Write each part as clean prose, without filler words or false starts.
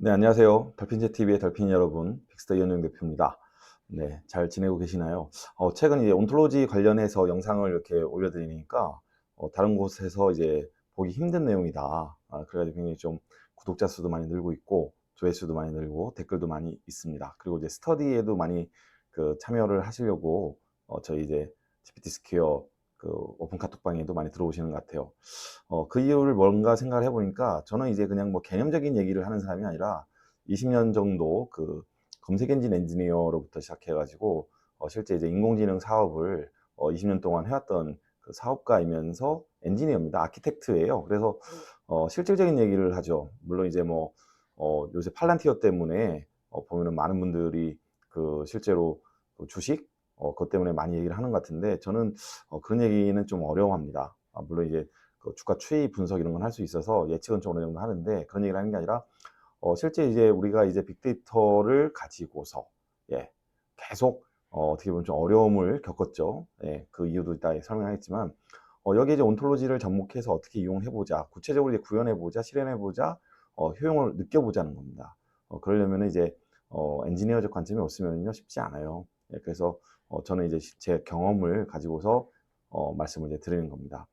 네, 안녕하세요. 달핀제TV의 달핀 여러분, 빅스터 이현용 대표입니다. 네, 잘 지내고 계시나요? 최근 이제 온톨로지 관련해서 영상을 이렇게 올려드리니까, 다른 곳에서 이제 보기 힘든 내용이다. 그래가지고 굉장히 좀 구독자 수도 많이 늘고 있고, 조회수도 많이 늘고, 댓글도 많이 있습니다. 그리고 이제 스터디에도 많이 참여를 하시려고, 저희 이제 GPT 스퀘어 오픈 카톡방에도 많이 들어오시는 것 같아요. 그 이유를 뭔가 생각을 해보니까 저는 이제 그냥 뭐 개념적인 얘기를 하는 사람이 아니라 20년 정도 검색 엔진 엔지니어로부터 시작해가지고 실제 이제 인공지능 사업을 20년 동안 해왔던 그 사업가이면서 엔지니어입니다. 아키텍트예요. 그래서 실질적인 얘기를 하죠. 물론 이제 뭐 요새 팔란티어 때문에 보면은 많은 분들이 실제로 주식 그것 때문에 많이 얘기를 하는 것 같은데 저는 그런 얘기는 좀 어려워합니다. 물론 이제 주가 추이 분석 이런 건 할 수 있어서 예측은 좀 어느 정도 하는데 그런 얘기를 하는 게 아니라 실제 이제 우리가 이제 빅데이터를 가지고서 예, 계속 어떻게 보면 좀 어려움을 겪었죠. 예, 그 이유도 이따 설명하겠지만 여기에 이제 온톨로지를 접목해서 어떻게 이용해 보자, 구체적으로 이제 구현해 보자, 실현해 보자, 효용을 느껴보자는 겁니다. 그러려면 이제 엔지니어적 관점이 없으면요 쉽지 않아요. 예, 그래서 저는 이제 제 경험을 가지고서 말씀을 이제 드리는 겁니다.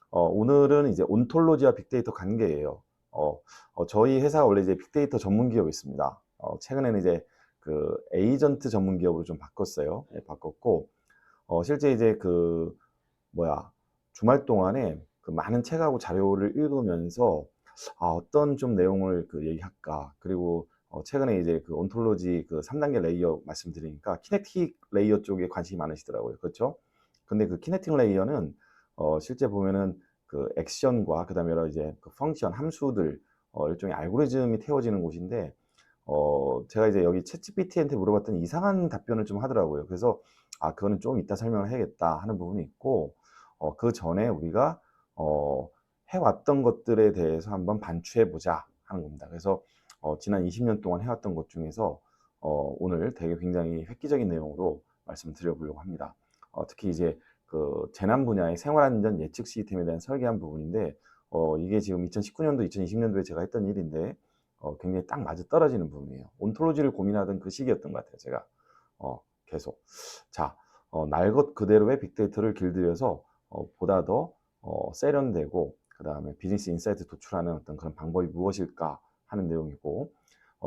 오늘은 이제 온톨로지와 빅데이터 관계예요. 저희 회사가 원래 이제 빅데이터 전문 기업이었습니다. 최근에는 이제 에이전트 전문 기업으로 좀 바꿨어요. 예, 바꿨고, 실제 이제 주말 동안에 많은 책하고 자료를 읽으면서, 어떤 좀 내용을 얘기할까. 그리고, 최근에 이제 온톨로지 3단계 레이어 말씀드리니까, 키네틱 레이어 쪽에 관심이 많으시더라고요. 그렇죠? 근데 키네틱 레이어는, 실제 보면은 액션과, 그 다음에 여러 이제 펑션, 함수들, 일종의 알고리즘이 태워지는 곳인데, 제가 이제 여기 챗GPT한테 물어봤더니 이상한 답변을 좀 하더라고요. 그래서, 그거는 좀 이따 설명을 해야겠다 하는 부분이 있고, 그 전에 우리가, 어, 해왔던 것들에 대해서 한번 반추해보자 하는 겁니다. 그래서, 지난 20년 동안 해왔던 것 중에서, 오늘 되게 굉장히 획기적인 내용으로 말씀드려보려고 합니다. 특히 이제 재난 분야의 생활안전 예측 시스템에 대한 설계한 부분인데, 이게 지금 2019년도, 2020년도에 제가 했던 일인데, 굉장히 딱 맞아 떨어지는 부분이에요. 온톨로지를 고민하던 그 시기였던 것 같아요, 제가. 계속. 자, 날 것 그대로의 빅데이터를 길들여서 보다 더 세련되고, 그 다음에 비즈니스 인사이트 도출하는 어떤 그런 방법이 무엇일까 하는 내용이고,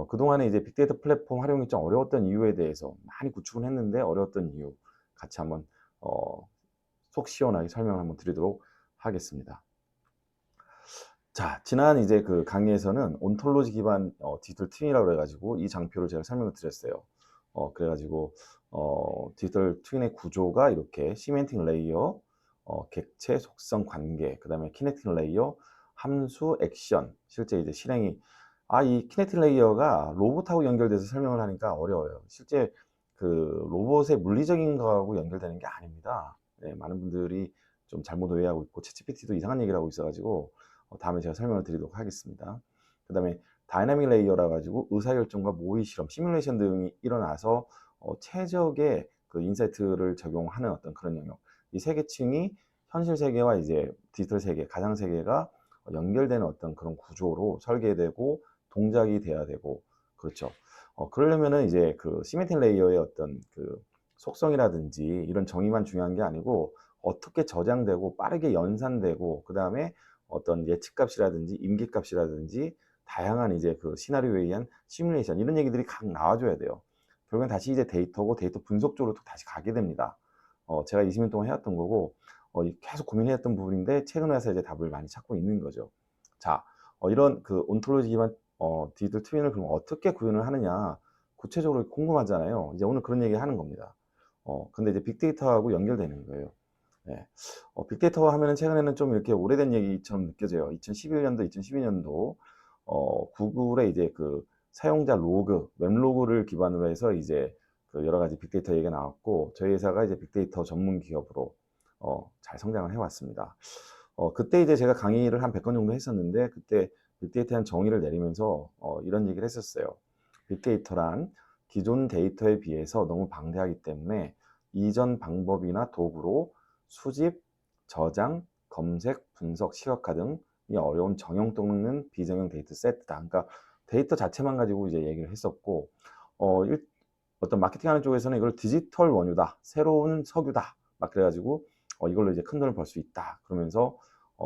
그동안에 이제 빅데이터 플랫폼 활용이 좀 어려웠던 이유에 대해서 많이 구축은 했는데 어려웠던 이유 같이 한번 속 시원하게 설명을 한번 드리도록 하겠습니다. 자, 지난 이제 강의에서는 온톨로지 기반 디지털 트윈이라고 해가지고 이 장표를 제가 설명을 드렸어요. 그래가지고 디지털 트윈의 구조가 이렇게 시멘팅 레이어, 객체, 속성, 관계, 그 다음에 키네틱 레이어, 함수, 액션, 실제 이제 실행이 이 키네틱 레이어가 로봇하고 연결돼서 설명을 하니까 어려워요. 실제 로봇의 물리적인 거하고 연결되는 게 아닙니다. 네, 많은 분들이 좀 잘못 오해하고 있고 챗GPT도 이상한 얘기를 하고 있어가지고 다음에 제가 설명을 드리도록 하겠습니다. 그 다음에 다이나믹 레이어라 가지고 의사결정과 모의 실험, 시뮬레이션 등이 일어나서 최적의 인사이트를 적용하는 어떤 그런 영역. 이 세 계층이 현실 세계와 이제 디지털 세계, 가상 세계가 연결되는 어떤 그런 구조로 설계되고 동작이 돼야 되고 그렇죠. 그러려면은 이제 시멘틱 레이어의 어떤 속성이라든지 이런 정의만 중요한 게 아니고 어떻게 저장되고 빠르게 연산되고 그 다음에 어떤 예측값이라든지 임기값이라든지 다양한 이제 시나리오에 의한 시뮬레이션 이런 얘기들이 각 나와줘야 돼요. 결국엔 다시 이제 데이터고 데이터 분석 쪽으로 또 다시 가게 됩니다. 제가 20년 동안 해왔던 거고 계속 고민해왔던 부분인데 최근 와서 이제 답을 많이 찾고 있는 거죠. 자, 이런 온톨로지 기반 디지털 트윈을 그럼 어떻게 구현을 하느냐 구체적으로 궁금하잖아요. 이제 오늘 그런 얘기 하는 겁니다. 근데 이제 빅데이터하고 연결되는 거예요. 네. 빅데이터 하면은 최근에는 좀 이렇게 오래된 얘기처럼 느껴져요. 2011년도, 2012년도, 구글의 이제 사용자 로그, 웹로그를 기반으로 해서 이제 여러 가지 빅데이터 얘기가 나왔고, 저희 회사가 이제 빅데이터 전문 기업으로, 잘 성장을 해왔습니다. 그때 이제 제가 강의를 한 100건 정도 했었는데, 그때 빅데이터에 한 정의를 내리면서, 이런 얘기를 했었어요. 빅데이터란 기존 데이터에 비해서 너무 방대하기 때문에 이전 방법이나 도구로 수집, 저장, 검색, 분석, 시각화 등이 어려운 정형 또는 비정형 데이터 세트다. 그러니까 데이터 자체만 가지고 이제 얘기를 했었고, 어, 일, 어떤 마케팅하는 쪽에서는 이걸 디지털 원유다, 새로운 석유다, 막 그래가지고 이걸로 이제 큰 돈을 벌 수 있다. 그러면서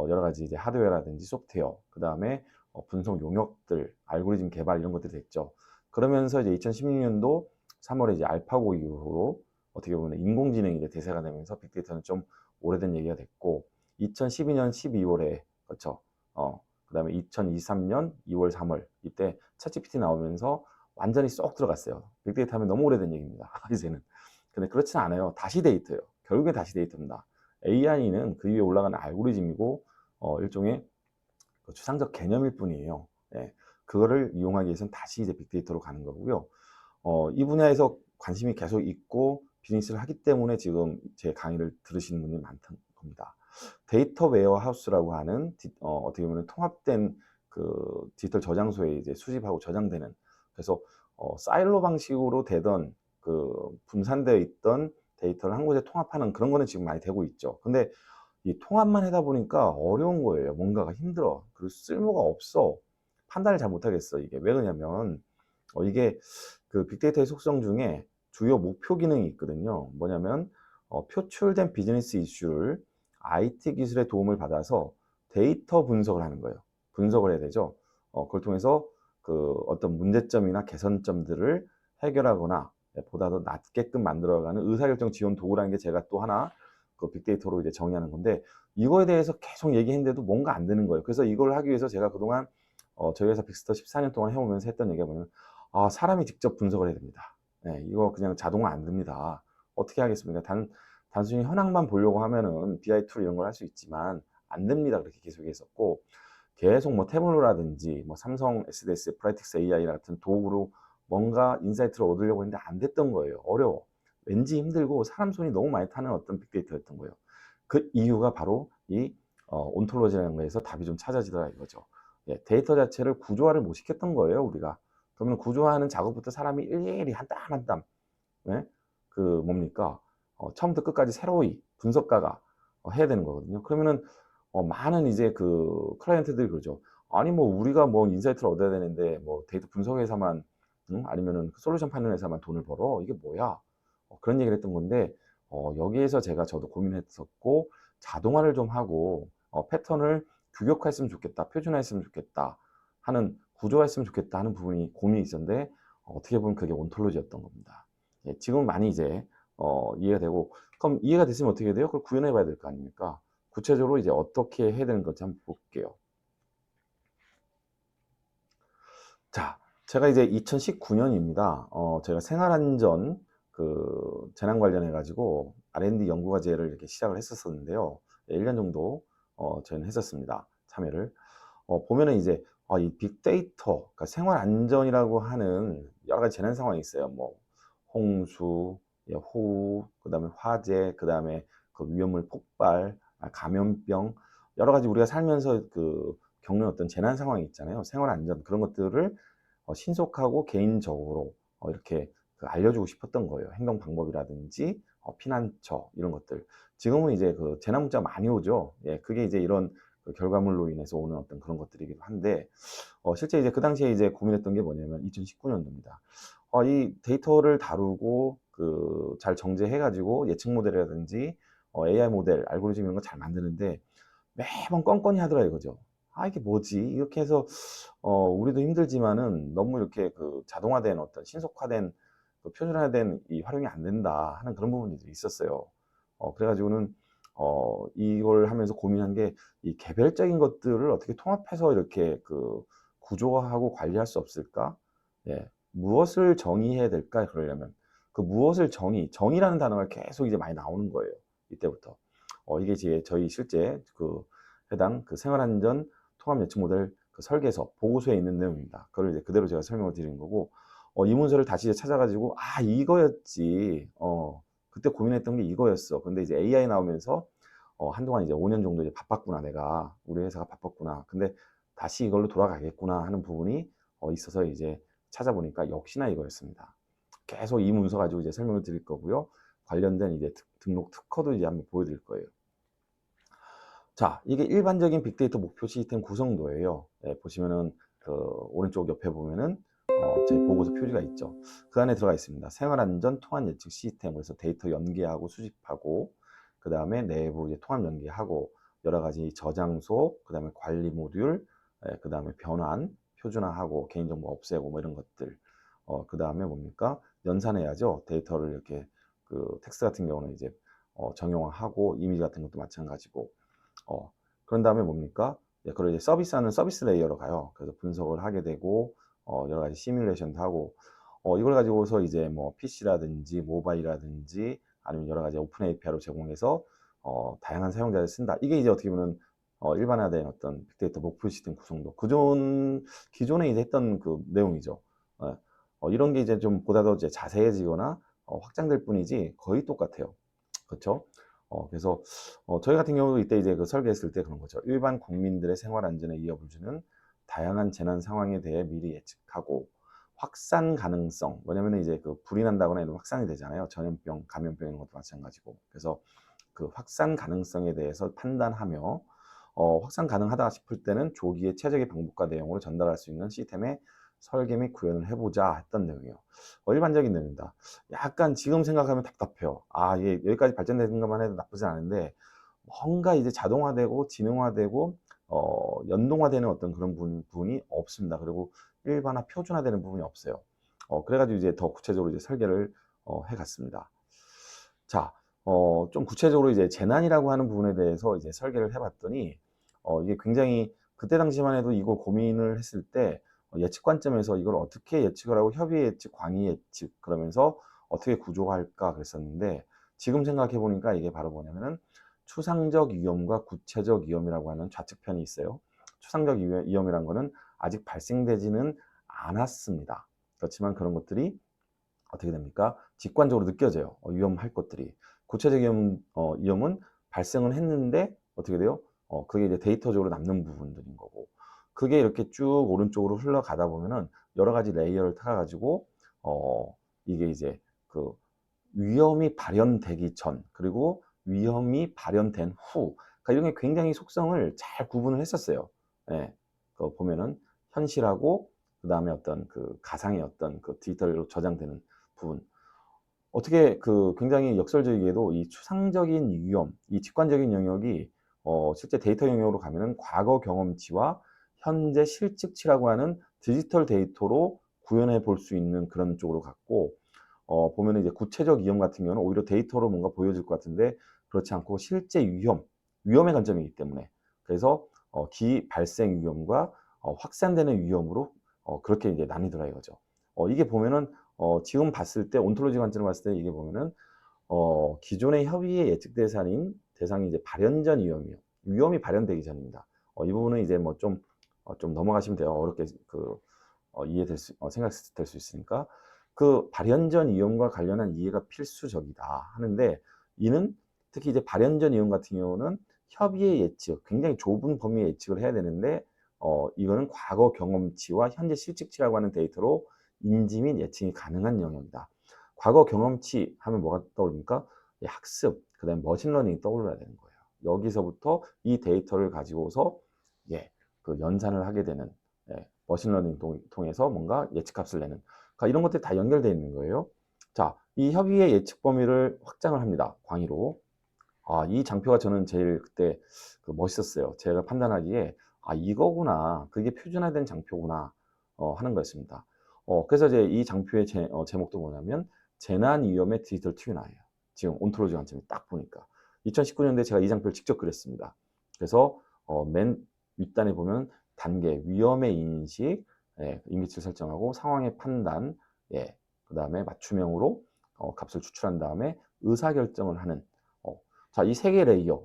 여러 가지 이제 하드웨어라든지 소프트웨어, 그 다음에 분석 용역들, 알고리즘 개발 이런 것들이 됐죠. 그러면서 이제 2016년도 3월에 이제 알파고 이후로 어떻게 보면 인공지능이 이제 대세가 되면서 빅데이터는 좀 오래된 얘기가 됐고, 2012년 12월에 그렇죠. 그다음에 2023년 2월 3월 이때 챗GPT 나오면서 완전히 쏙 들어갔어요. 빅데이터 하면 너무 오래된 얘기입니다. 이제는. 근데 그렇진 않아요. 다시 데이터예요. 결국엔 다시 데이터입니다. AI는 그 위에 올라가는 알고리즘이고 일종의 그 추상적 개념일 뿐이에요. 예, 그거를 이용하기 위해서는 다시 이제 빅데이터로 가는 거고요. 이 분야에서 관심이 계속 있고 비즈니스를 하기 때문에 지금 제 강의를 들으시는 분이 많던 겁니다. 데이터 웨어하우스라고 하는 어떻게 보면 통합된 그 디지털 저장소에 이제 수집하고 저장되는, 그래서 사일로 방식으로 되던 그 분산되어 있던 데이터를 한 곳에 통합하는 그런 거는 지금 많이 되고 있죠. 근데 이 통합만 하다 보니까 어려운 거예요. 뭔가가 힘들어. 그리고 쓸모가 없어. 판단을 잘 못하겠어. 이게 왜 그러냐면 이게 그 빅데이터의 속성 중에 주요 목표 기능이 있거든요. 뭐냐면 표출된 비즈니스 이슈를 IT 기술의 도움을 받아서 데이터 분석을 하는 거예요. 분석을 해야 되죠. 그걸 통해서 그 어떤 문제점이나 개선점들을 해결하거나 보다 더 낫게끔 만들어가는 의사결정 지원 도구라는 게 제가 또 하나 그 빅데이터로 이제 정의하는 건데, 이거에 대해서 계속 얘기했는데도 뭔가 안 되는 거예요. 그래서 이걸 하기 위해서 제가 그동안 저희 회사 빅스터 14년 동안 해오면서 했던 얘기가 뭐냐면, 사람이 직접 분석을 해야 됩니다. 네, 이거 그냥 자동화 안 됩니다. 어떻게 하겠습니까? 단순히 현황만 보려고 하면은 BI 툴 이런 걸 할 수 있지만 안 됩니다. 그렇게 계속 했었고, 계속 뭐 태블로라든지 뭐 삼성 SDS, 프라이틱스 AI 같은 도구로 뭔가 인사이트를 얻으려고 했는데 안 됐던 거예요. 어려워. 왠지 힘들고 사람 손이 너무 많이 타는 어떤 빅데이터였던 거예요. 그 이유가 바로 이 온톨로지라는 거에서 답이 좀 찾아지더라 이거죠. 예, 데이터 자체를 구조화를 못 시켰던 거예요, 우리가. 그러면 구조화하는 작업부터 사람이 일일이 한 땀 한 땀, 예? 그 뭡니까? 처음부터 끝까지 새로이 분석가가 해야 되는 거거든요. 그러면은 많은 이제 그 클라이언트들이 그러죠. 아니 뭐 우리가 뭐 인사이트를 얻어야 되는데 뭐 데이터 분석 회사만, 응? 아니면은 솔루션 파는 회사만 돈을 벌어? 이게 뭐야? 그런 얘기를 했던 건데, 여기에서 저도 고민했었고, 자동화를 좀 하고 패턴을 규격화했으면 좋겠다, 표준화했으면 좋겠다 하는, 구조화했으면 좋겠다 하는 부분이 고민이 있었는데, 어떻게 보면 그게 온톨로지였던 겁니다. 예, 지금 많이 이제 이해가 되고, 그럼 이해가 됐으면 어떻게 돼요? 그걸 구현해 봐야 될 거 아닙니까? 구체적으로 이제 어떻게 해야 되는 건지 한번 볼게요. 자, 제가 이제 2019년입니다. 제가 생활안전 그 재난 관련해 가지고 R&D 연구과제를 이렇게 시작을 했었었는데요. 1년 정도 저희는 했었습니다. 참여를. 보면은 이제 이 빅데이터, 그러니까 생활안전이라고 하는 여러 가지 재난 상황이 있어요. 뭐 홍수, 예, 호우, 그다음에 화재, 그다음에 그 위험물 폭발, 감염병, 여러 가지 우리가 살면서 그 겪는 어떤 재난 상황이 있잖아요. 생활안전 그런 것들을 신속하고 개인적으로 이렇게 그 알려주고 싶었던 거예요. 행동 방법이라든지 피난처 이런 것들. 지금은 이제 그 재난 문자 많이 오죠. 예, 그게 이제 이런 그 결과물로 인해서 오는 어떤 그런 것들이기도 한데, 실제 이제 그 당시에 이제 고민했던 게 뭐냐면 2019년도입니다. 이 데이터를 다루고 그 잘 정제해가지고 예측 모델이라든지 AI 모델, 알고리즘 이런 거 잘 만드는데 매번 껌껌이 하더라 이거죠. 이게 뭐지? 이렇게 해서 우리도 힘들지만은 너무 이렇게 그 자동화된 어떤 신속화된 그 표준화된 이 활용이 안 된다 하는 그런 부분들이 있었어요. 그래가지고는 이걸 하면서 고민한 게, 이 개별적인 것들을 어떻게 통합해서 이렇게 그 구조화하고 관리할 수 없을까? 예, 무엇을 정의해야 될까? 그러려면 그 무엇을 정의라는 단어가 계속 이제 많이 나오는 거예요. 이때부터. 이게 이제 저희 실제 그 해당 그 생활안전 통합 예측 모델 그 설계서 보고서에 있는 내용입니다. 그걸 이제 그대로 제가 설명을 드리는 거고, 이 문서를 다시 이제 찾아가지고 이거였지. 그때 고민했던 게 이거였어. 근데 이제 AI 나오면서 한동안 이제 5년 정도 이제 바빴구나, 내가 우리 회사가 바빴구나. 근데 다시 이걸로 돌아가겠구나 하는 부분이 있어서 이제 찾아보니까 역시나 이거였습니다. 계속 이 문서 가지고 이제 설명을 드릴 거고요. 관련된 이제 등록 특허도 이제 한번 보여드릴 거예요. 자, 이게 일반적인 빅데이터 목표 시스템 구성도예요. 예, 보시면은 그 오른쪽 옆에 보면은 저희 보고서 표지가 있죠. 그 안에 들어가 있습니다. 생활안전 통합 예측 시스템. 그래서 데이터 연계하고 수집하고, 그 다음에 내부 이제 통합 연계하고, 여러 가지 저장소, 그 다음에 관리 모듈, 그 다음에 변환, 표준화하고, 개인정보 없애고, 뭐 이런 것들. 그 다음에 뭡니까? 연산해야죠. 데이터를 이렇게, 그 텍스트 같은 경우는 이제 정형화하고, 이미지 같은 것도 마찬가지고. 그런 다음에 뭡니까? 그걸 이제 서비스하는 서비스 레이어로 가요. 그래서 분석을 하게 되고, 여러 가지 시뮬레이션도 하고, 이걸 가지고서 이제 뭐 PC라든지 모바일이라든지 아니면 여러 가지 오픈 API로 제공해서 다양한 사용자를 쓴다. 이게 이제 어떻게 보면 일반화된 어떤 빅데이터 목표 시스템 구성도 기존에 이제 했던 그 내용이죠. 이런 게 이제 좀 보다 더 이제 자세해지거나 확장될 뿐이지 거의 똑같아요. 그렇죠? 그래서 저희 같은 경우도 이때 이제 그 설계했을 때 그런 거죠. 일반 국민들의 생활 안전에 위협을 주는 다양한 재난 상황에 대해 미리 예측하고, 확산 가능성, 뭐냐면 이제 그 불이 난다거나 이런 확산이 되잖아요. 전염병, 감염병 이런 것도 마찬가지고. 그래서 그 확산 가능성에 대해서 판단하며 확산 가능하다 싶을 때는 조기에 최적의 방법과 내용으로 전달할 수 있는 시스템의 설계 및 구현을 해보자 했던 내용이에요. 일반적인 내용입니다. 약간 지금 생각하면 답답해요. 이게 여기까지 발전되는 것만 해도 나쁘지 않은데, 뭔가 이제 자동화되고 지능화되고 연동화되는 어떤 그런 부분이 없습니다. 그리고 일반화, 표준화되는 부분이 없어요. 그래가지고 이제 더 구체적으로 이제 설계를 해갔습니다. 자, 좀 구체적으로 이제 재난이라고 하는 부분에 대해서 이제 설계를 해봤더니, 이게 굉장히 그때 당시만 해도 이거 고민을 했을 때 예측 관점에서 이걸 어떻게 예측을 하고 협의 예측, 광의 예측 그러면서 어떻게 구조화할까 그랬었는데, 지금 생각해 보니까 이게 바로 뭐냐면은 추상적 위험과 구체적 위험이라고 하는 좌측편이 있어요. 추상적 위험이란 거는 아직 발생되지는 않았습니다. 그렇지만 그런 것들이 어떻게 됩니까? 직관적으로 느껴져요. 위험할 것들이. 구체적 위험은 발생은 했는데 어떻게 돼요? 그게 이제 데이터적으로 남는 부분들인 거고. 그게 이렇게 쭉 오른쪽으로 흘러가다 보면은 여러 가지 레이어를 타가지고 이게 이제 그 위험이 발현되기 전, 그리고 위험이 발현된 후, 그러니까 이런 게 굉장히 속성을 잘 구분을 했었어요. 예, 그 보면은 현실하고 그 다음에 어떤 그 가상의 어떤 그 디지털로 저장되는 부분. 어떻게 그 굉장히 역설적이게도 이 추상적인 위험, 이 직관적인 영역이 실제 데이터 영역으로 가면은 과거 경험치와 현재 실측치라고 하는 디지털 데이터로 구현해 볼 수 있는 그런 쪽으로 갔고, 보면은 이제 구체적 위험 같은 경우는 오히려 데이터로 뭔가 보여질 것 같은데 그렇지 않고 실제 위험의 관점이기 때문에, 그래서 발생 위험과 확산되는 위험으로 그렇게 이제 나뉘더라 이거죠. 이게 보면은 지금 봤을 때 온톨로지 관점으로 봤을 때 이게 보면은 기존의 협의의 예측 대상이 이제 발현 전 위험이에요. 위험이 발현되기 전입니다. 이 부분은 이제 뭐 좀 넘어가시면 돼요. 어렵게 이해될 생각될 수 있으니까. 그 발현 전 위험과 관련한 이해가 필수적이다 하는데, 이는 특히 이제 발현 전 위험 같은 경우는 협의의 예측, 굉장히 좁은 범위의 예측을 해야 되는데, 이거는 과거 경험치와 현재 실측치라고 하는 데이터로 인지 및 예측이 가능한 영역이다. 과거 경험치 하면 뭐가 떠오릅니까? 학습, 그 다음에 머신러닝이 떠올라야 되는 거예요. 여기서부터 이 데이터를 가지고서 그 연산을 하게 되는, 머신러닝 통해서 뭔가 예측값을 내는, 그러니까 이런 것들이 다 연결되어 있는 거예요. 자, 이 협의의 예측 범위를 확장을 합니다. 광의로. 이 장표가 저는 제일 그때 멋있었어요. 제가 판단하기에 이거구나. 그게 표준화된 장표구나 하는 거였습니다. 그래서 이제 이 장표의 제목도 뭐냐면 재난 위험의 디지털 튜나예요. 지금 온톨로지 관점이 딱 보니까 2019년도에 제가 이 장표를 직접 그렸습니다. 그래서 맨 윗단에 보면 단계 위험의 인식, 임기치를 설정하고 상황의 판단, 그 다음에 맞춤형으로 값을 추출한 다음에 의사결정을 하는. 자, 이 세 개 레이어,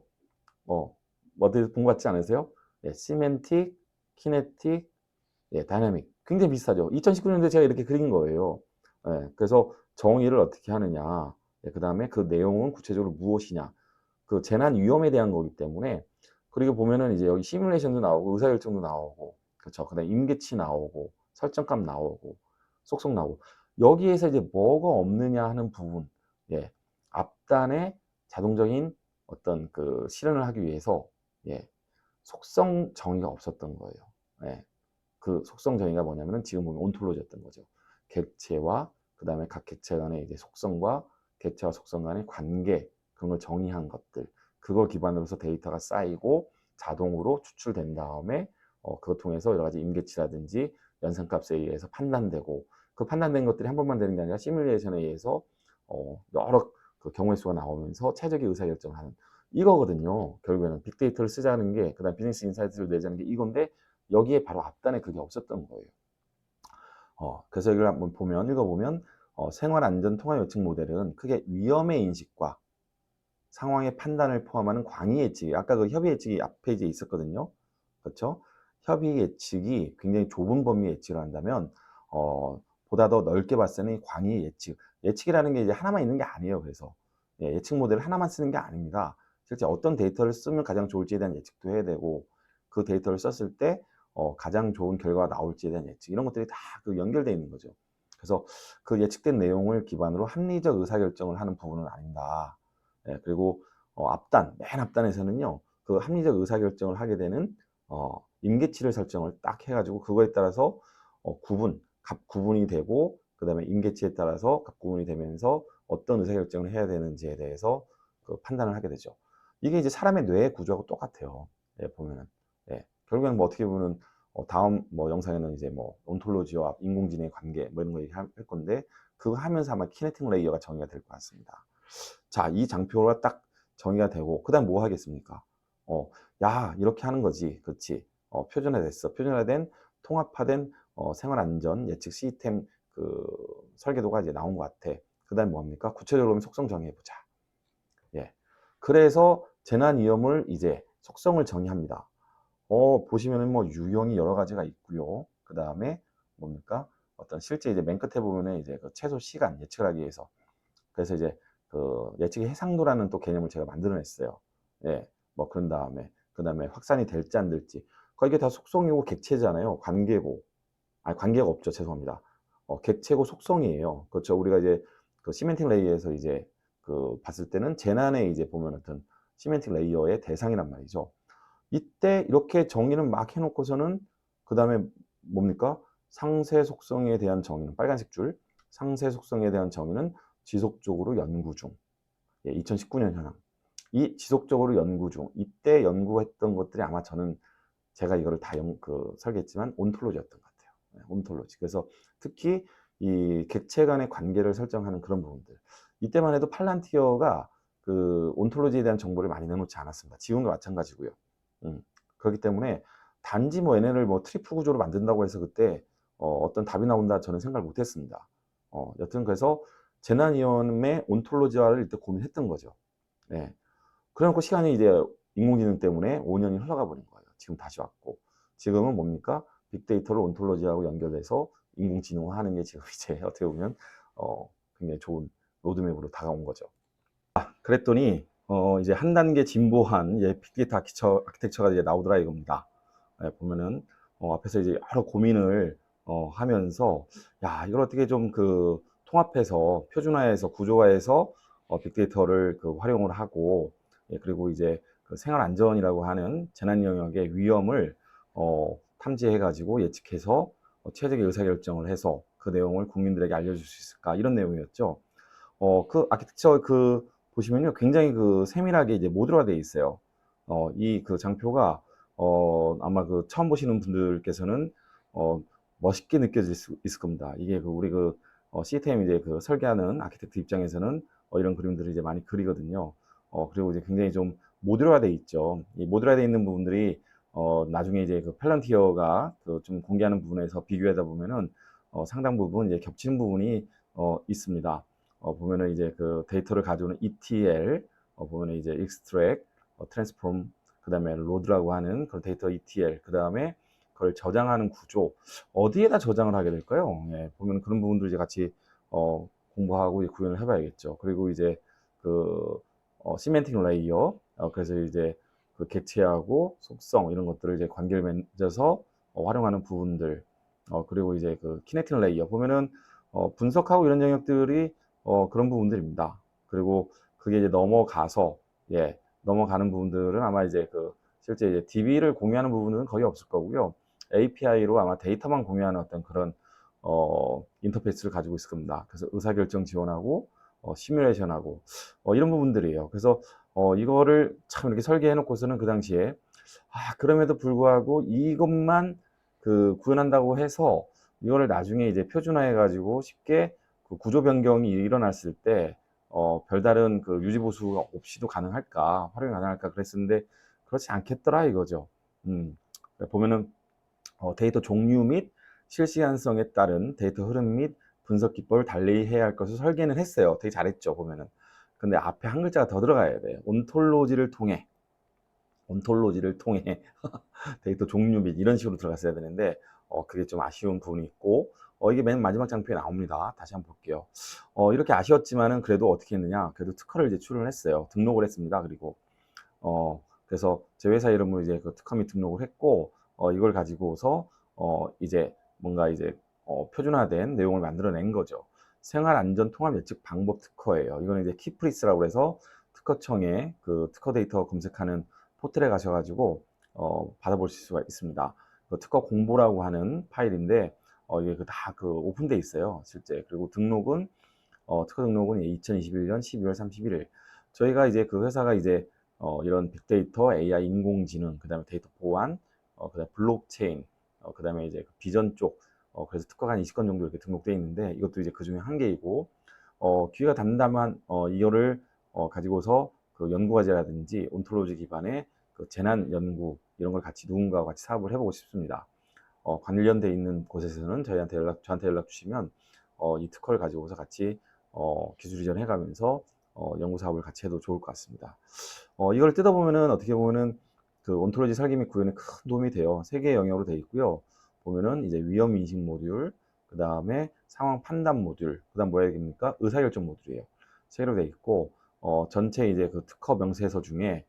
어디 본 것 같지 않으세요? 시멘틱, 키네틱, 다이나믹. 굉장히 비슷하죠. 2019년도에 제가 이렇게 그린 거예요. 그래서 정의를 어떻게 하느냐, 그 다음에 그 내용은 구체적으로 무엇이냐, 그 재난 위험에 대한 거기 때문에. 그리고 보면은 이제 여기 시뮬레이션도 나오고 의사결정도 나오고, 그렇죠. 그다음에 임계치 나오고 설정값 나오고 속성 나오고, 여기에서 이제 뭐가 없느냐 하는 부분, 앞단에 자동적인 어떤 그 실현을 하기 위해서 속성 정의가 없었던 거예요. 그 속성 정의가 뭐냐면은 지금 보면 온톨로지였던 거죠. 객체와 그 다음에 각 객체 간의 이제 속성과 객체와 속성 간의 관계, 그런 걸 정의한 것들, 그걸 기반으로 해서 데이터가 쌓이고 자동으로 추출된 다음에 그거 통해서 여러 가지 임계치라든지 연산값에 의해서 판단되고, 그 판단된 것들이 한 번만 되는 게 아니라 시뮬레이션에 의해서 여러 그 경우의 수가 나오면서 최적의 의사결정을 하는 이거거든요. 결국에는 빅데이터를 쓰자는 게, 그다음 비즈니스 인사이트를 내자는 게 이건데, 여기에 바로 앞단에 그게 없었던 거예요. 그래서 이걸 한번 읽어보면 생활안전 통합 예측 모델은 크게 위험의 인식과 상황의 판단을 포함하는 광의 예측이, 아까 그 협의 예측이 앞 페이지에 있었거든요. 그렇죠? 협의 예측이 굉장히 좁은 범위의 예측을 한다면 보다 더 넓게 봤을 때는 광의 예측, 예측이라는 게 이제 하나만 있는 게 아니에요. 그래서 예측 모델을 하나만 쓰는 게 아닙니다. 실제 어떤 데이터를 쓰면 가장 좋을지에 대한 예측도 해야 되고, 그 데이터를 썼을 때 가장 좋은 결과가 나올지에 대한 예측, 이런 것들이 다 그 연결되어 있는 거죠. 그래서 그 예측된 내용을 기반으로 합리적 의사결정을 하는 부분은 아닌가. 그리고 맨 앞단에서는요, 그 합리적 의사결정을 하게 되는 임계치를 설정을 딱 해가지고, 그거에 따라서 값 구분이 되고, 그 다음에 임계치에 따라서 값 구분이 되면서 어떤 의사결정을 해야 되는지에 대해서 그 판단을 하게 되죠. 이게 이제 사람의 뇌의 구조하고 똑같아요. 보면은. 결국에는 뭐 어떻게 보면 다음 뭐 영상에는 이제 뭐 온톨로지와 인공지능의 관계 뭐 이런 거 얘기할 건데, 그거 하면서 아마 키네틱 레이어가 정의가 될 것 같습니다. 자, 이 장표가 딱 정의가 되고, 그 다음 뭐 하겠습니까? 야, 이렇게 하는 거지. 그렇지. 표준화됐어. 표준화된 통합화된 생활안전 예측 시스템 그 설계도가 이제 나온 것 같아. 그 다음 뭐합니까? 구체적으로 속성 정의해보자. 예. 그래서 재난 위험을 이제 속성을 정의합니다. 보시면은 뭐 유형이 여러 가지가 있고요. 그 다음에 뭡니까? 어떤 실제 이제 맨 끝에 보면은 이제 그 최소 시간 예측을 하기 위해서, 그래서 이제 그 예측의 해상도라는 또 개념을 제가 만들어냈어요. 뭐 그런 다음에 그 다음에 확산이 될지 안 될지, 이게 다 속성이고 객체잖아요. 관계고, 아니 관계가 없죠. 죄송합니다. 객체고 속성이에요. 그렇죠. 우리가 이제 그 시멘틱 레이어에서 이제 그 봤을 때는 재난에 이제 보면 어떤 시멘틱 레이어의 대상이란 말이죠. 이때 이렇게 정의는 막 해놓고서는 그 다음에 뭡니까? 상세 속성에 대한 정의는 빨간색 줄, 상세 속성에 대한 정의는 지속적으로 연구 중. 2019년 현황. 이 지속적으로 연구 중. 이때 연구했던 것들이 아마 저는 제가 이거를 다 설계했지만 온톨로지였던 것 같아요. 온톨로지. 그래서 특히 이 객체 간의 관계를 설정하는 그런 부분들. 이때만 해도 팔란티어가 그 온톨로지에 대한 정보를 많이 내놓지 않았습니다. 지금도 마찬가지고요. 그렇기 때문에 단지 뭐 얘네를 뭐 트리프 구조로 만든다고 해서 그때 어떤 답이 나온다 저는 생각을 못했습니다. 여튼 그래서 재난위험의 온톨로지화를 이때 고민했던 거죠. 그래놓고 시간이 이제 인공지능 때문에 5년이 흘러가 버린 거예요. 지금 다시 왔고, 지금은 뭡니까? 빅데이터를 온톨로지하고 연결해서 인공지능화하는 게 지금 이제 어떻게 보면 굉장히 좋은 로드맵으로 다가온 거죠. 그랬더니 이제 한 단계 진보한 빅데이터 아키텍처가 이제 나오더라 이겁니다. 보면은 앞에서 이제 여러 고민을 하면서, 야, 이걸 어떻게 좀 그 통합해서 표준화해서 구조화해서 빅데이터를 그 활용을 하고, 그리고 이제 그 생활 안전이라고 하는 재난 영역의 위험을 탐지해 가지고 예측해서 최적의 의사결정을 해서 그 내용을 국민들에게 알려줄 수 있을까, 이런 내용이었죠. 그 아키텍처 보시면요, 굉장히 그 세밀하게 이제 모듈화 되어 있어요. 이 그 장표가 아마 그 처음 보시는 분들께서는 멋있게 느껴질 수 있을 겁니다. 이게 우리 시스템 이제 그 설계하는 아키텍트 입장에서는 이런 그림들을 이제 많이 그리거든요. 그리고 이제 굉장히 좀 모듈화 되어 있죠. 이 모듈화 되어 있는 부분들이 나중에 이제 그 팔런티어가 좀 공개하는 부분에서 비교하다 보면은 상당 부분 이제 겹치는 부분이 있습니다. 보면은 이제 그 데이터를 가져오는 ETL, 보면은 이제 extract, transform, 그 다음에 로드라고 하는 그 데이터 ETL, 그 다음에 그걸 저장하는 구조, 어디에다 저장을 하게 될까요? 보면 그런 부분들 이제 같이 공부하고 구현을 해봐야겠죠. 그리고 이제 그 시멘틱 레이어, 그래서 이제 그 객체하고 속성 이런 것들을 이제 관계를 맺어서 활용하는 부분들, 그리고 이제 그 키네틱 레이어 보면은 분석하고 이런 영역들이 그런 부분들입니다. 그리고 그게 이제 넘어가는 부분들은 아마 이제 실제 이제 DB를 공유하는 부분은 거의 없을 거고요. API로 아마 데이터만 공유하는 어떤 그런 인터페이스를 가지고 있을 겁니다. 그래서 의사결정 지원하고 시뮬레이션하고 이런 부분들이에요. 그래서 이거를 참 이렇게 설계해 놓고서는 그 당시에 그럼에도 불구하고 이것만 그 구현한다고 해서 이거를 나중에 이제 표준화해 가지고 쉽게 그 구조 변경이 일어났을 때 별다른 그 유지 보수 없이도 가능할까, 활용이 가능할까 그랬었는데 그렇지 않겠더라 이거죠. 보면은 데이터 종류 및 실시간성에 따른 데이터 흐름 및 분석 기법을 달리 해야 할 것을 설계는 했어요. 되게 잘했죠, 보면은. 근데 앞에 한 글자가 더 들어가야 돼요. 온톨로지를 통해 데이터 종류 및 이런 식으로 들어갔어야 되는데 그게 좀 아쉬운 부분이 있고 이게 맨 마지막 장표에 나옵니다. 다시 한번 볼게요. 이렇게 아쉬웠지만은 그래도 어떻게 했느냐? 그래도 특허를 이제 출원을 했어요. 등록을 했습니다. 그리고 그래서 제 회사 이름으로 이제 그 특허 및 등록을 했고 이걸 가지고서 이제 뭔가 이제 표준화된 내용을 만들어낸 거죠. 생활안전 통합 예측 방법 특허예요. 이거는 이제 키프리스라고 해서 특허청에 그 특허 데이터 검색하는 포털에 가셔가지고 받아보실 수가 있습니다. 그 특허 공보라고 하는 파일인데 이게 다 그 오픈돼 있어요, 실제. 그리고 등록은 특허 등록은 2021년 12월 31일. 저희가 이제 그 회사가 이제 이런 빅데이터, AI, 인공지능, 그다음에 데이터 보안, 그다음에 블록체인, 그다음에 이제 그 비전 쪽, 그래서 특허가 한 20건 정도 이렇게 등록되어 있는데 이것도 이제 그 중에 한 개이고, 기회가 된다면 이거를 가지고서 그 연구과제라든지 온톨로지 기반의 그 재난 연구 이런 걸 같이 누군가와 같이 사업을 해보고 싶습니다. 관련돼 있는 곳에서는 저한테 연락 주시면 이 특허를 가지고서 같이 기술 이전해 가면서 연구 사업을 같이 해도 좋을 것 같습니다. 이걸 뜯어보면은 어떻게 보면은 그 온톨로지 설계 및 구현에 큰 도움이 돼요. 세 개의 영역으로 되어 있고요. 보면은 이제 위험 인식 모듈, 그 다음에 상황 판단 모듈, 그 다음 뭐야 됩니까? 의사결정 모듈이에요. 세 개로 되어 있고 전체 이제 그 특허 명세서 중에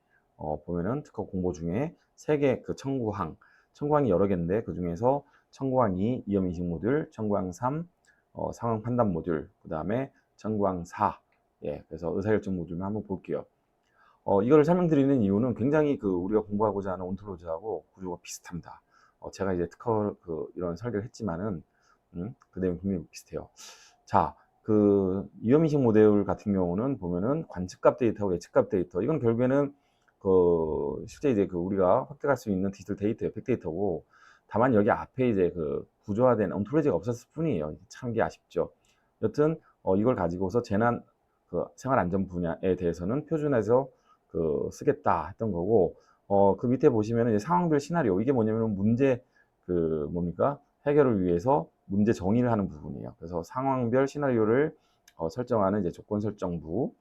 보면은 특허 공보 중에 세 개 그 청구항이 여러 개인데 그 중에서 청구항 2 위험 인식 모듈, 청구항 3 상황 판단 모듈, 그 다음에 청구항 4 그래서 의사결정 모듈만 한번 볼게요. 이거를 설명드리는 이유는 굉장히 그 우리가 공부하고자 하는 온톨로지하고 구조가 비슷합니다. 제가 이제 특허 그 이런 설계를 했지만은 그 내용 굉장히 비슷해요. 자, 그 위험인식 모델 같은 경우는 보면은 관측값 데이터하고 예측값 데이터 이건 결국에는 그 실제 이제 그 우리가 획득할 수 있는 디지털 데이터예요. 빅데이터고 다만 여기 앞에 이제 그 구조화된 온톨로지가 없었을 뿐이에요. 참 게 아쉽죠. 여튼 이걸 가지고서 재난 그 생활안전 분야에 대해서는 표준화해서 그 쓰겠다 했던 거고 그 밑에 보시면은 이제 상황별 시나리오 이게 뭐냐면 문제 그 뭡니까 해결을 위해서 문제 정의를 하는 부분이에요. 그래서 상황별 시나리오를 설정하는 이제 조건 설정부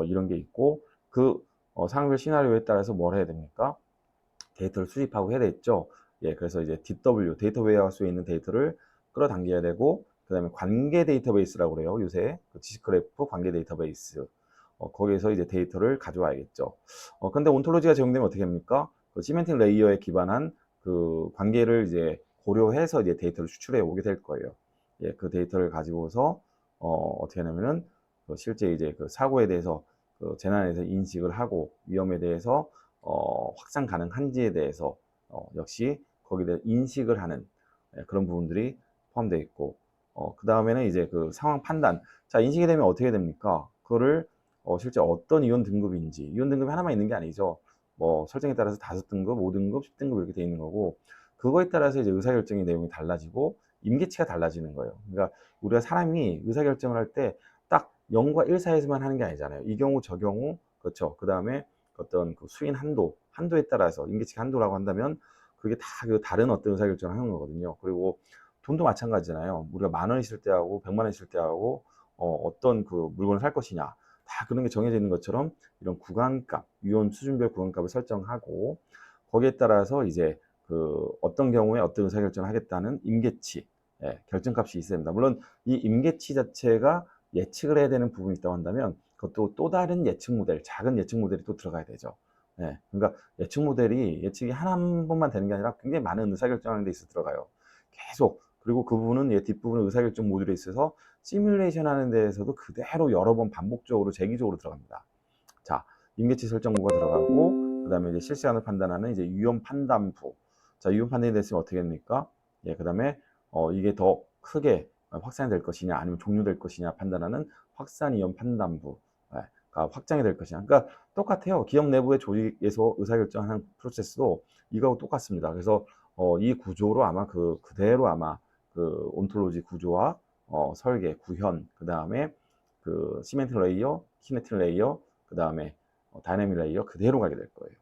이런 게 있고 그 상황별 시나리오에 따라서 뭘 해야 됩니까? 데이터를 수집하고 해야 되겠죠. 그래서 이제 DW 데이터 웨어하우스에 있는 데이터를 끌어당겨야 되고 그 다음에 관계 데이터베이스라고 그래요. 요새 그 지식그래프 관계 데이터베이스 거기에서 이제 데이터를 가져와야겠죠. 근데 온톨로지가 적용되면 어떻게 합니까? 그 시멘틱 레이어에 기반한 그 관계를 이제 고려해서 이제 데이터를 추출해 오게 될 거예요. 그 데이터를 가지고서 어떻게 하냐면은 그 실제 이제 그 사고에 대해서 그 재난에 대해서 인식을 하고 위험에 대해서 확산 가능한지에 대해서 역시 거기에 대해 인식을 하는 그런 부분들이 포함되어 있고 그 다음에는 이제 그 상황 판단. 자, 인식이 되면 어떻게 됩니까? 그거를 실제 어떤 이온 등급인지 이온 등급이 하나만 있는 게 아니죠. 뭐 설정에 따라서 5등급, 5등급, 10등급 이렇게 되어 있는 거고 그거에 따라서 이제 의사결정의 내용이 달라지고 임계치가 달라지는 거예요. 그러니까 우리가 사람이 의사결정을 할 때 딱 0과 1 사이에서만 하는 게 아니잖아요. 이 경우 저 경우 그렇죠. 그 다음에 어떤 그 수인 한도에 따라서 임계치 한도라고 한다면 그게 다 그 다른 어떤 의사결정을 하는 거거든요. 그리고 돈도 마찬가지잖아요. 우리가 10,000원 있을 때하고 100만 원 있을 때하고 어떤 그 물건을 살 것이냐 다 그런 게 정해져 있는 것처럼 이런 구간값, 위험 수준별 구간값을 설정하고 거기에 따라서 이제 그 어떤 경우에 어떤 의사결정을 하겠다는 임계치, 결정값이 있어야 됩니다. 물론 이 임계치 자체가 예측을 해야 되는 부분이 있다고 한다면 그것도 또 다른 예측 모델, 작은 예측 모델이 또 들어가야 되죠. 그러니까 예측 모델이 예측이 한 번만 되는 게 아니라 굉장히 많은 의사결정하는 데 있어 들어가요. 계속. 그리고 그 부분은 뒷부분은 의사결정 모듈에 있어서 시뮬레이션 하는 데에서도 그대로 여러 번 반복적으로 재기적으로 들어갑니다. 자, 임계치 설정부가 들어가고 그 다음에 이제 실시간으로 판단하는 이제 위험 판단부. 자, 위험 판단이 됐으면 어떻게 됩니까? 예, 그 다음에 이게 더 크게 확산될 것이냐 아니면 종료될 것이냐 판단하는 확산위험 판단부, 가 확장이 될 것이냐. 그러니까 똑같아요. 기업 내부의 조직에서 의사결정하는 프로세스도 이거하고 똑같습니다. 그래서 이 구조로 아마 그대로 아마 그 온톨로지 구조와 설계, 구현, 그 다음에 그 시멘트 레이어, 키네틱 레이어, 그 다음에 다이내믹 레이어 그대로 가게 될 거예요.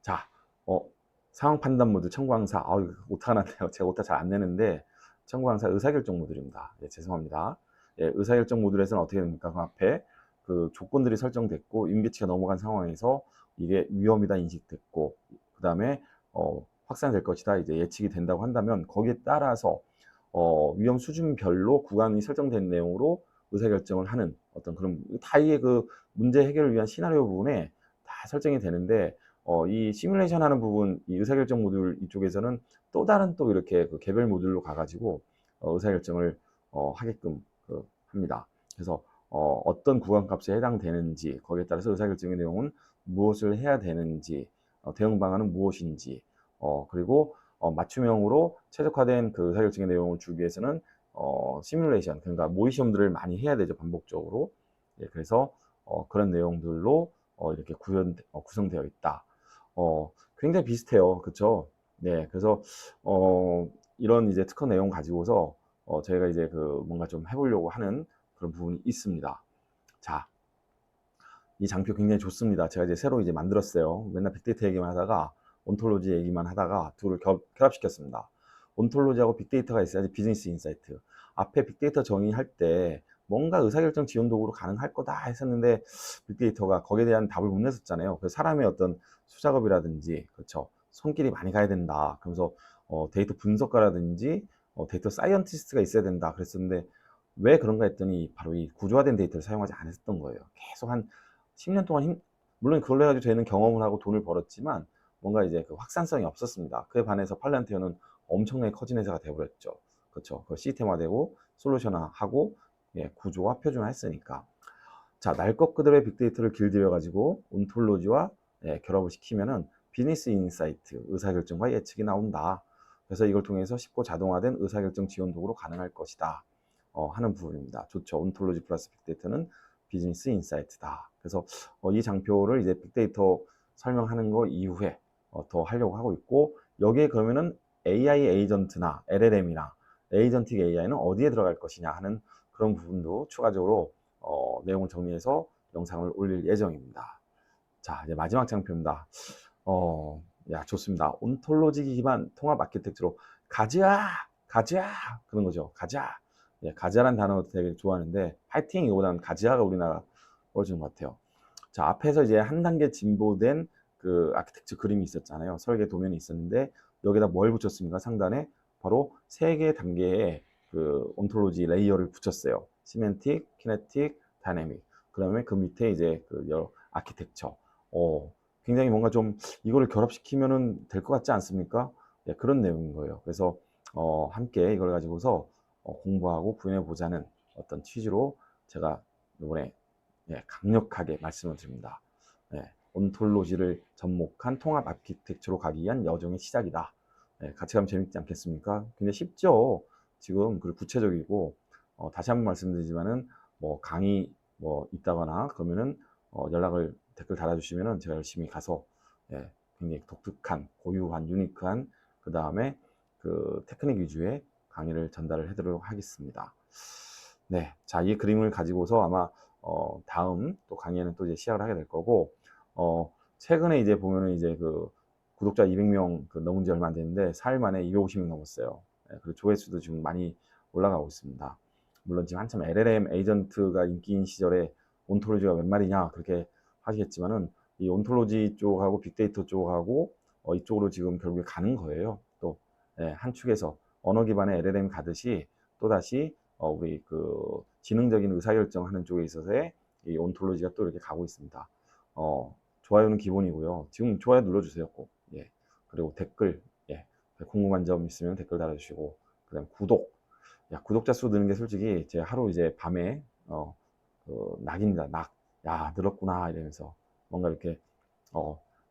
자, 상황 판단 모드 청구항사. 이거 오타가 났네요. 제가 오타 잘 안 내는데 청구항사 의사결정 모듈입니다. 예, 죄송합니다. 예, 의사결정 모듈에서는 어떻게 됩니까? 그 앞에 그 조건들이 설정됐고 임계치가 넘어간 상황에서 이게 위험이다 인식됐고 그 다음에 확산될 것이다 이제 예측이 된다고 한다면 거기에 따라서 위험 수준별로 구간이 설정된 내용으로 의사결정을 하는 어떤 그런 다 이게 그 문제 해결을 위한 시나리오 부분에 다 설정이 되는데 이 시뮬레이션 하는 부분, 이 의사결정 모듈 이쪽에서는 또 다른 또 이렇게 그 개별 모듈로 가가지고 의사결정을 하게끔 합니다. 그래서 어떤 구간값에 해당되는지 거기에 따라서 의사결정의 내용은 무엇을 해야 되는지 대응 방안은 무엇인지 그리고 맞춤형으로 최적화된 그 의사결정의 내용을 주기 위해서는 시뮬레이션 그러니까 모의 시험들을 많이 해야 되죠 반복적으로. 예, 그래서 그런 내용들로 이렇게 구성되어 있다. 굉장히 비슷해요. 그쵸? 네, 그래서 이런 이제 특허 내용 가지고서 저희가 이제 그 뭔가 좀 해보려고 하는 그런 부분이 있습니다. 자, 이 장표 굉장히 좋습니다. 제가 이제 새로 이제 만들었어요. 맨날 빅데이터 얘기만 하다가 온톨로지 얘기만 하다가 둘을 결합시켰습니다. 온톨로지하고 빅데이터가 있어야지 비즈니스 인사이트. 앞에 빅데이터 정의할 때 뭔가 의사결정 지원 도구로 가능할 거다 했었는데 빅데이터가 거기에 대한 답을 못 냈었잖아요. 그래서 사람의 어떤 수작업이라든지 그렇죠. 손길이 많이 가야 된다. 그러면서 데이터 분석가라든지 데이터 사이언티스트가 있어야 된다 그랬었는데 왜 그런가 했더니 바로 이 구조화된 데이터를 사용하지 않았던 거예요. 계속 한 10년 동안 물론 그걸로 해가지고 저희는 경험을 하고 돈을 벌었지만 뭔가 이제 그 확산성이 없었습니다. 그에 반해서 팔란티어는 엄청나게 커진 회사가 되어버렸죠. 그렇죠. 그 시스템화되고 솔루션화하고 예, 구조화 표준화했으니까. 자, 날 것 그대로의 빅데이터를 길들여가지고 온톨로지와 예, 결합을 시키면은 비즈니스 인사이트, 의사결정과 예측이 나온다. 그래서 이걸 통해서 쉽고 자동화된 의사결정 지원 도구로 가능할 것이다. 하는 부분입니다. 좋죠. 온톨로지 플러스 빅데이터는 비즈니스 인사이트다. 그래서 이 장표를 이제 빅데이터 설명하는 거 이후에 더 하려고 하고 있고 여기에 그러면은 AI 에이전트나 LLM이나 에이전틱 AI는 어디에 들어갈 것이냐 하는 그런 부분도 추가적으로 내용을 정리해서 영상을 올릴 예정입니다. 자, 이제 마지막 장표입니다. 야, 좋습니다. 온톨로지 기반 통합 아키텍처로 가자! 가자! 그런 거죠. 가자! 예, 가자라는 단어 되게 좋아하는데 파이팅 이거보다는 가자가 우리나라 어려진 것 같아요. 자, 앞에서 이제 한 단계 진보된 그 아키텍처 그림이 있었잖아요. 설계 도면이 있었는데 여기다 뭘 붙였습니까? 상단에 바로 세 개의 단계의 그 온톨로지 레이어를 붙였어요. 시멘틱, 키네틱, 다이내믹. 그다음에 그 밑에 이제 그 여러 아키텍처. 굉장히 뭔가 좀 이거를 결합시키면은 될 것 같지 않습니까? 예, 그런 내용인 거예요. 그래서 함께 이걸 가지고서 공부하고 구현해 보자는 어떤 취지로 제가 이번에 예, 강력하게 말씀을 드립니다. 예, 온톨로지를 접목한 통합 아키텍처로 가기 위한 여정의 시작이다. 예, 같이 가면 재밌지 않겠습니까? 굉장히 쉽죠. 지금 그리고 구체적이고 다시 한번 말씀드리지만은 뭐 강의 뭐 있다거나 그러면은 연락을 댓글 달아주시면은 제가 열심히 가서 예, 굉장히 독특한 고유한 유니크한 그 다음에 그 테크닉 위주의 강의를 전달을 해드리도록 하겠습니다. 네, 자, 이 그림을 가지고서 아마 다음 또 강의에는 또 이제 시작을 하게 될 거고 최근에 이제 보면은 이제 그 구독자 200명 그 넘은 지 얼마 안 됐는데 4일 만에 250명 넘었어요. 예, 그리고 조회수도 지금 많이 올라가고 있습니다. 물론 지금 한참 LLM 에이전트가 인기인 시절에 온톨로지가 웬 말이냐 그렇게 하시겠지만은 이 온톨로지 쪽하고 빅데이터 쪽하고 이쪽으로 지금 결국에 가는 거예요. 또 예, 한 축에서 언어 기반의 LLM 가듯이 또 다시 우리 그 지능적인 의사결정하는 쪽에 있어서의 이 온톨로지가 또 이렇게 가고 있습니다. 좋아요는 기본이고요. 지금 좋아요 눌러주세요 꼭. 예. 그리고 댓글 예. 궁금한 점 있으면 댓글 달아주시고 그다음 구독. 야, 구독자 수 느는 게 솔직히 제 하루 이제 밤에 낙입니다. 낙. 야, 늘었구나 이러면서 뭔가 이렇게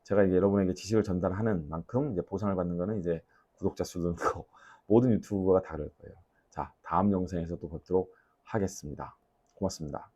제가 이제 여러분에게 지식을 전달하는 만큼 이제 보상을 받는 거는 이제 구독자 수도 늘고 모든 유튜버가 다를 거예요. 자, 다음 영상에서 또 뵙도록 하겠습니다. 고맙습니다.